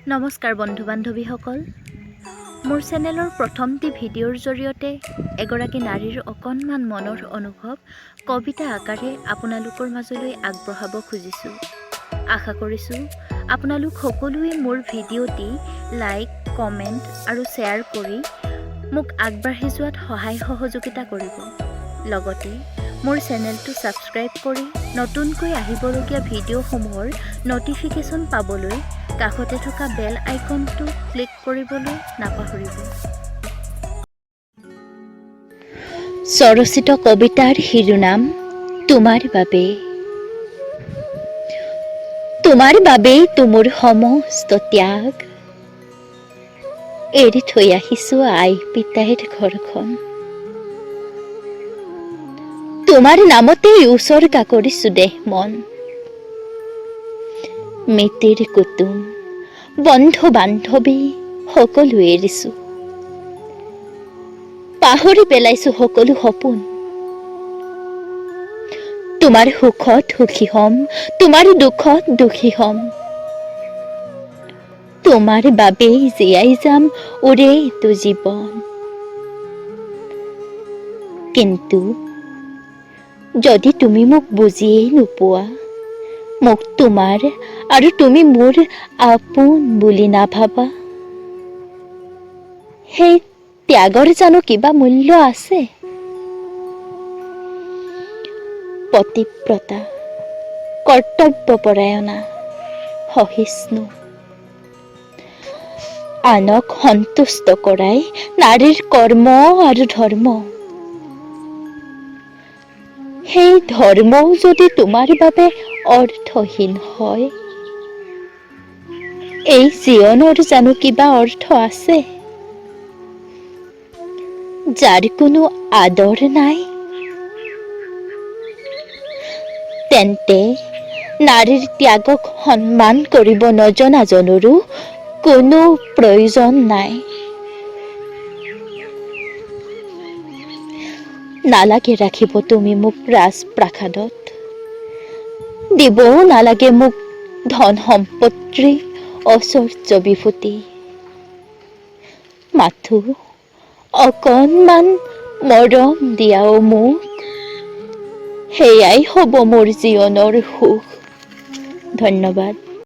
নমস্কাৰ বন্ধু বান্ধৱীসকল, মোৰ চেনেলৰ প্ৰথমটি ভিডিঅ'ৰ জৰিয়তে এগৰাকী নাৰীৰ অকণমান মনৰ অনুভৱ কবিতা আকাৰে আপোনালোকৰ মাজলৈ আগবঢ়াব খুজিছোঁ। আশা কৰিছোঁ আপোনালোক সকলোৱে মোৰ ভিডিঅ'টি লাইক, কমেণ্ট আৰু শ্বেয়াৰ কৰি মোক আগবাঢ়ি যোৱাত সহায় সহযোগিতা কৰিব। লগতে মোৰ চেনেলটো ছাবস্ক্ৰাইব কৰি নতুনকৈ আহিবলগীয়া ভিডিঅ'সমূহৰ ন'টিফিকেশ্যন পাবলৈ কাষতে থকা বেল আইকনটো ক্লিক কৰিবলৈ নাপাহৰিব। স্বৰচিত কবিতাৰ শিৰোনাম তোমাৰ বাবে। তোমাৰ বাবেই মোৰ সমস্ত ত্যাগ, এৰি থৈ আহিছোঁ আই পিতাইৰ ঘৰখন। তোমাৰ নামতেই উচৰ্গা কৰিছোঁ দেহ মন। মিতিৰ কুটুম, বন্ধু বান্ধৱী সকলো এৰিছোঁ। পাহৰি পেলাইছোঁ সকলো সপোন। তোমাৰ সুখত সুখী হ'ম, তোমাৰ দুখত দুখী হ'ম। তোমাৰ বাবেই জীয়াই যাম ওৰেইটো জীৱন। কিন্তু যদি তুমি মোক বুজিয়েই নোপোৱা, মোক তোমাৰ আৰু তুমি মোৰ আপোন বুলি নাভাবা, সেই ত্যাগৰ জানো কিবা মূল্য আছে? পতিব্ৰতা, কৰ্তব্যপৰায়ণা, সহিষ্ণু, আনক সন্তুষ্ট কৰাই নাৰীৰ কৰ্ম আৰু ধৰ্ম। সেই ধৰ্মও যদি তোমাৰ বাবে অৰ্থহীন হয়, এই জীৱনৰ জানো কিবা অৰ্থ আছে? যাৰ কোনো আদৰ নাই, তেন্তে নাৰীৰ ত্যাগক সন্মান কৰিব নজনাজনৰো কোনো প্ৰয়োজন নাই। নালাগে ৰাখিব তুমি মোক ৰাজপ্ৰাসাদত, দিবও নালাগে মোক ধন সম্পত্তি ঐশ্বৰ্য বিভূতি। মাথো অকণমান মৰম দিয়াও মোক, সেয়াই হ'ব মোৰ জীৱনৰ সুখ। ধন্যবাদ।